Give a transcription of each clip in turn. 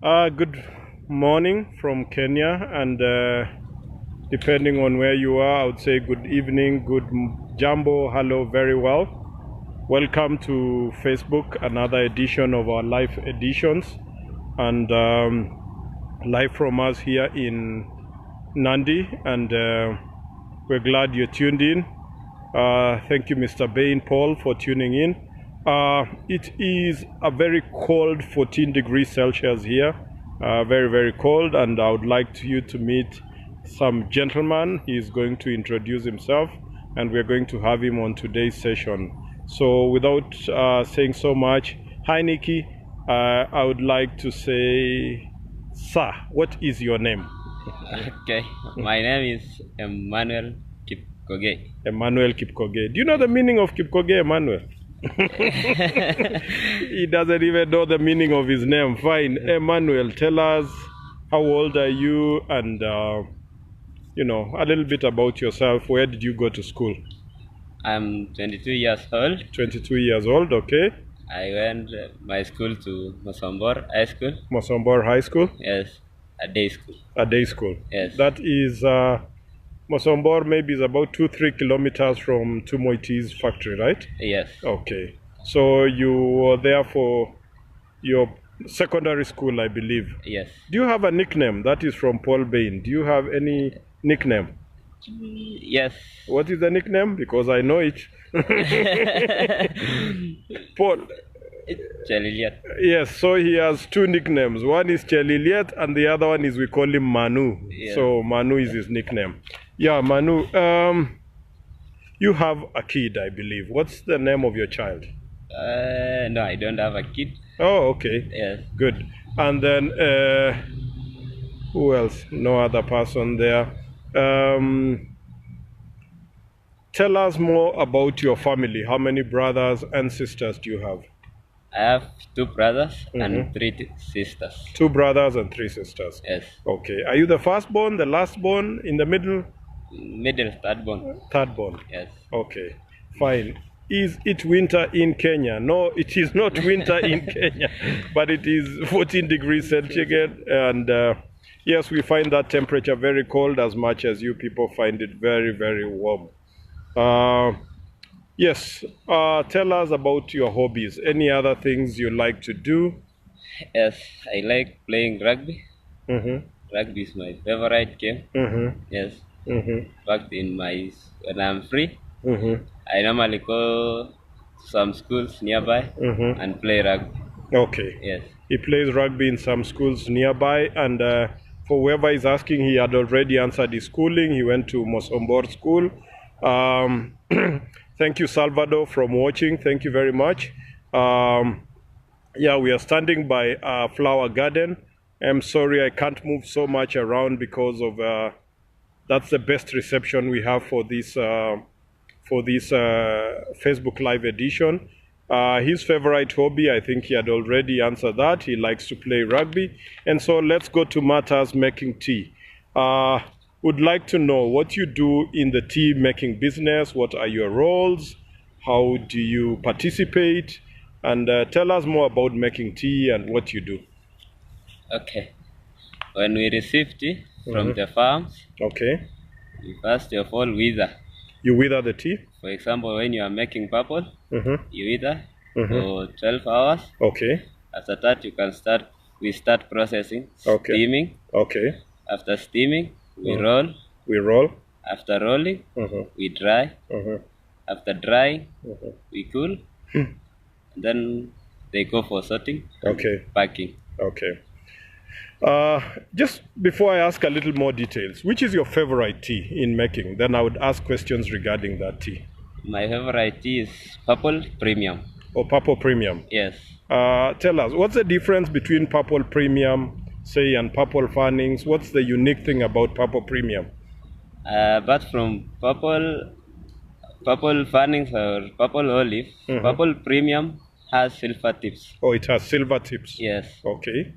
Good morning from Kenya, and depending on where you are, I would say good evening, jambo, hello, very well. Welcome to Facebook, another edition of our live editions, and live from us here in Nandi, and we're glad you're tuned in. Thank you, Mr. Bain Paul, for tuning in. It is a very cold 14 degrees Celsius here, very, very cold, and I would like you to meet some gentleman. He's going to introduce himself, and we're going to have him on today's session. So without saying so much, hi Nikki, I would like to say, sir, what is your name? Okay, my name is Emmanuel Kipkoge. Emmanuel Kipkoge. Do you know the meaning of Kipkoge, Emmanuel? He doesn't even know the meaning of his name. Fine. Emmanuel, tell us, how old are you, and a little bit about yourself. Where did you go to school? I'm 22 years old. 22 years old, okay. I went my school to Mosombor High School. Mosombor High School? Yes, a day school. A day school. Yes. That is, Mosombor maybe is about 2-3 kilometers from Tumoiti's factory, right? Yes. Okay. So you were there for your secondary school, I believe. Yes. Do you have a nickname? That is from Paul Bain. Do you have any nickname? Yes. What is the nickname? Because I know it. Paul. Cheliliat. Yes, so he has two nicknames. One is Cheliliat and the other one is, we call him Manu. Yes. So Manu is his nickname. Yeah, Manu. You have a kid, I believe. What's the name of your child? No, I don't have a kid. Oh, okay. Yes. Good. And then, who else? No other person there. Tell us more about your family. How many brothers and sisters do you have? I have 2 brothers and 3 sisters. 2 brothers and 3 sisters. Yes. Okay. Are you the firstborn, the lastborn, in the middle? Middle, third born. Thirdborn. Yes. Okay. Fine. Is it winter in Kenya? No, it is not winter in Kenya, but it is 14 degrees centigrade, and yes, we find that temperature very cold, as much as you people find it very, very warm. Yes, tell us about your hobbies. Any other things you like to do? Yes, I like playing rugby. Rugby is my favorite game. Yes. But when I'm free, I normally go to some schools nearby and play rugby. Okay. Yes. He plays rugby in some schools nearby, and for whoever is asking, he had already answered his schooling. He went to Mosombor School. Thank you, Salvador, from watching. Thank you very much. Yeah, we are standing by a flower garden. I'm sorry I can't move so much around because of that's the best reception we have for this Facebook Live edition. His favorite hobby, I think he had already answered that. He likes to play rugby. And so let's go to matters making tea. Would like to know what you do in the tea making business. What are your roles? How do you participate? And tell us more about making tea and what you do. Okay. When we receive tea from the farms, okay, we first of all wither. You wither the tea? For example, when you are making purple, you wither for 12 hours. Okay. After that, we start processing, okay, steaming. Okay. After steaming, we roll. We roll. After rolling, we dry. After drying, we cool. Then they go for sorting. Okay. Packing. Okay. Just before I ask a little more details, which is your favorite tea in making? Then I would ask questions regarding that tea. My favorite tea is Purple Premium. Oh, Purple Premium. Yes. Tell us, what's the difference between Purple Premium, say, and Purple Fannings? What's the unique thing about Purple Premium? But from Purple Fannings or Purple Olive, Purple Premium has silver tips. Oh, it has silver tips. Yes. Okay.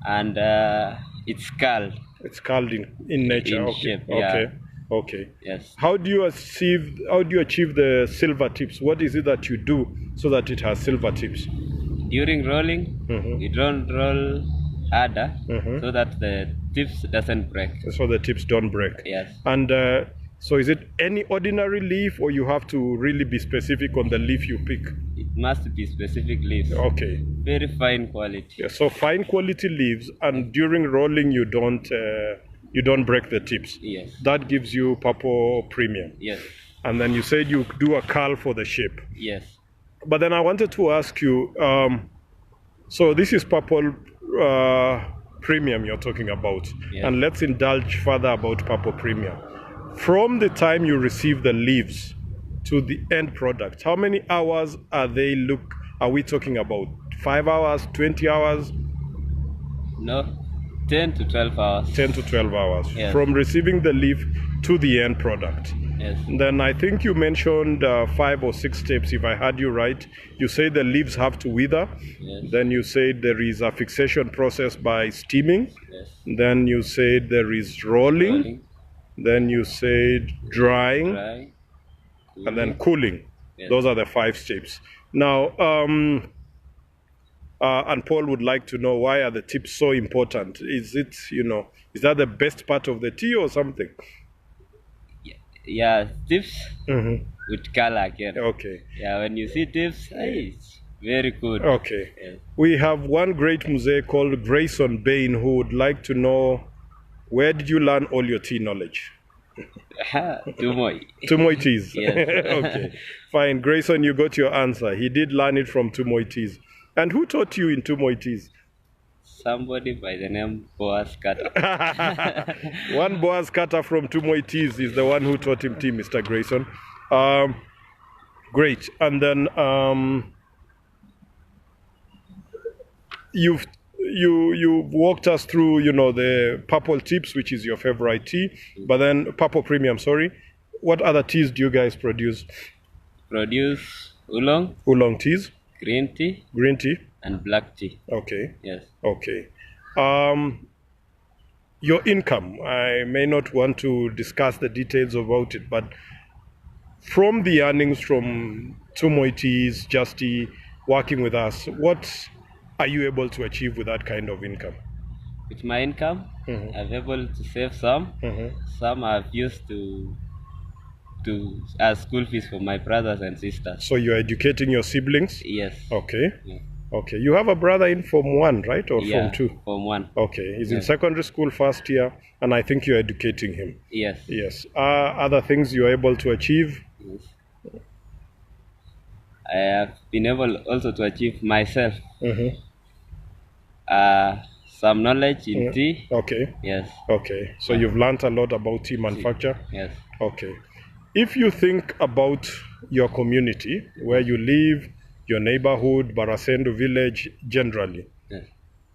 And it's curled. It's curled in nature. In okay. shape, okay. yeah. Okay. Yes. How do you achieve the silver tips? What is it that you do so that it has silver tips? During rolling, we don't roll harder so that the tips doesn't break. So the tips don't break. Yes. And so is it any ordinary leaf, or you have to really be specific on the leaf you pick? It must be specific leaves. Okay. Very fine quality. Yeah, so fine quality leaves, and during rolling you don't break the tips. Yes. That gives you purple premium. Yes. And then you said you do a curl for the shape. Yes. But then I wanted to ask you, so this is purple premium you're talking about. Yes. And let's indulge further about purple premium. From the time you receive the leaves to the end product, how many hours are we talking about? 5 hours, 20 hours? No, 10 to 12 hours. 10 to 12 hours. Yes. From receiving the leaf to the end product. Yes. Then I think you mentioned 5 or 6 steps, if I heard you right. You say the leaves have to wither. Yes. Then you said there is a fixation process by steaming. Yes. Then you said there is rolling. Then you said drying. Dry. And then cooling. Yes. Those are the 5 steps. Now, and Paul would like to know, why are the tips so important? Is it, is that the best part of the tea or something? Yeah, tips with color again. Okay. Yeah, when you see tips, it's very good. Okay. Yes. We have one great muzee called Grayson Bain who would like to know, where did you learn all your tea knowledge? Tumoy. Tumoy teas. Yes. Okay. Fine. Grayson, you got your answer. He did learn it from Tumoy teas. And who taught you in Tumoy teas? Somebody by the name Boaz Carter. One Boaz Carter from Tumoy teas is the one who taught him tea, Mr. Grayson. Great. And then you've walked us through, the purple tips, which is your favorite tea, but then purple premium, sorry. What other teas do you guys produce? Produce oolong. Oolong teas. Green tea. Green tea. And black tea. Okay. Yes. Okay. Your income, I may not want to discuss the details about it, but from the earnings from Tumoy Teas, Just Tea, working with us, what are you able to achieve with that kind of income? With my income, I'm able to save some. Some I've used to as school fees for my brothers and sisters. So you're educating your siblings? Yes. Okay. Yeah. Okay. You have a brother in Form 1, right? Or Yeah, Form 2? Form 1. Okay. He's in secondary school first year, and I think you're educating him. Yes. Yes. Other things you're able to achieve? Yes. I have been able also to achieve myself some knowledge in tea. Okay. Yes. Okay. So you've learned a lot about tea manufacture? Yes. Okay. If you think about your community, where you live, your neighborhood, Barasendo village generally, Yes.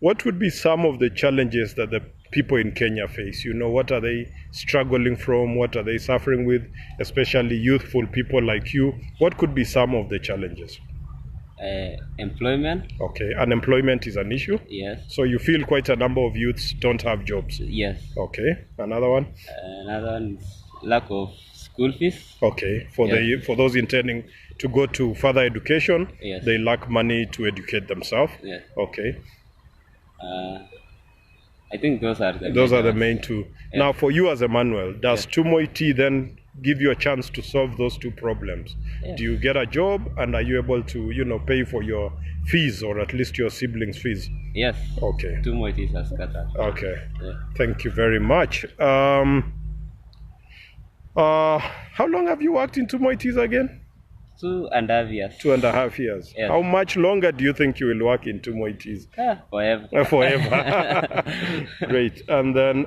what would be some of the challenges that the people in Kenya face? What are they struggling from? What are they suffering with? Especially youthful people like you. What could be some of the challenges? Employment. Okay. Unemployment is an issue? Yes. So you feel quite a number of youths don't have jobs? Yes. Okay. Another one? Another one is lack of school fees. Okay. For those intending to go to further education, Yes. they lack money to educate themselves. Yes. Okay. I think those are the main two. Yes. Now, for you as Emmanuel, does Tumoy Tea then give you a chance to solve those two problems? Yes. Do you get a job, and are you able to pay for your fees, or at least your siblings' fees? Yes. Okay. Tumoy Teas are scattered. Okay. Yeah. Thank you very much. How long have you worked in Tumoy Teas again? 2.5 years. 2.5 years. Yes. How much longer do you think you will work in Tumoy Teas? Forever. Forever. Great. And then,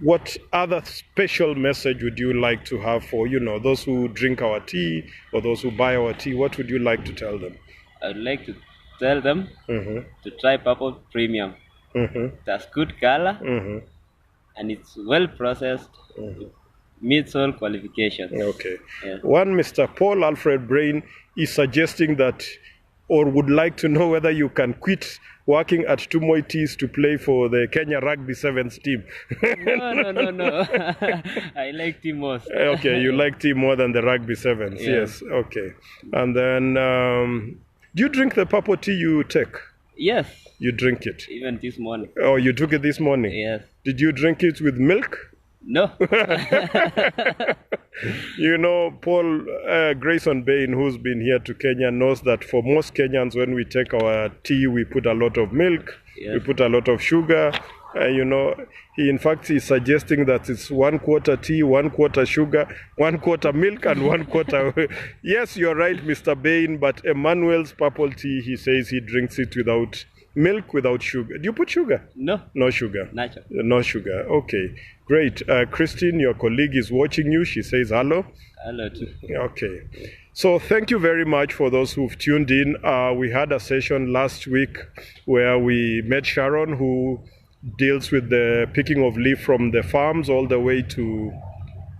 what other special message would you like to have for, those who drink our tea or those who buy our tea? What would you like to tell them? I would like to tell them to try Purple Premium. It has good color and it's well processed. Meets all qualifications. Okay. Yeah. One Mr. Paul Alfred Brain is suggesting that, or would like to know whether you can quit working at Tumoy Teas to play for the Kenya Rugby Sevens team. No. I like tea most. Okay, you like tea more than the Rugby Sevens. Yeah. Yes, okay. And then, Do you drink the purple tea you take? Yes. You drink it? Even this morning. Oh, you took it this morning? Yes. Did you drink it with milk? No. You know, Paul Grayson Bain, who's been here to Kenya, knows that for most Kenyans, when we take our tea, we put a lot of milk, Yes. we put a lot of sugar. You know, he in fact is suggesting that it's 1/4 tea, 1/4 sugar, 1/4 milk, and 1/4. Yes, you're right, Mr. Bain, but Emmanuel's purple tea, he says he drinks it without milk, without sugar. Do you put sugar? No. No sugar. Natural. No sugar. Okay, great. Christine, your colleague, is watching you. She says hello. Hello too. Okay. So thank you very much for those who've tuned in. We had a session last week where we met Sharon, who deals with the picking of leaf from the farms all the way to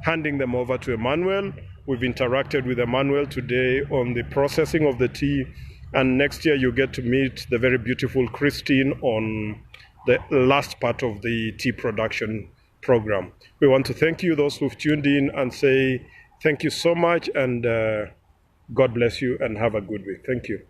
handing them over to Emmanuel. We've interacted with Emmanuel today on the processing of the tea, and next year you get to meet the very beautiful Christine on the last part of the tea production program. We want to thank you, those who've tuned in, and say thank you so much, and God bless you and have a good week. Thank you.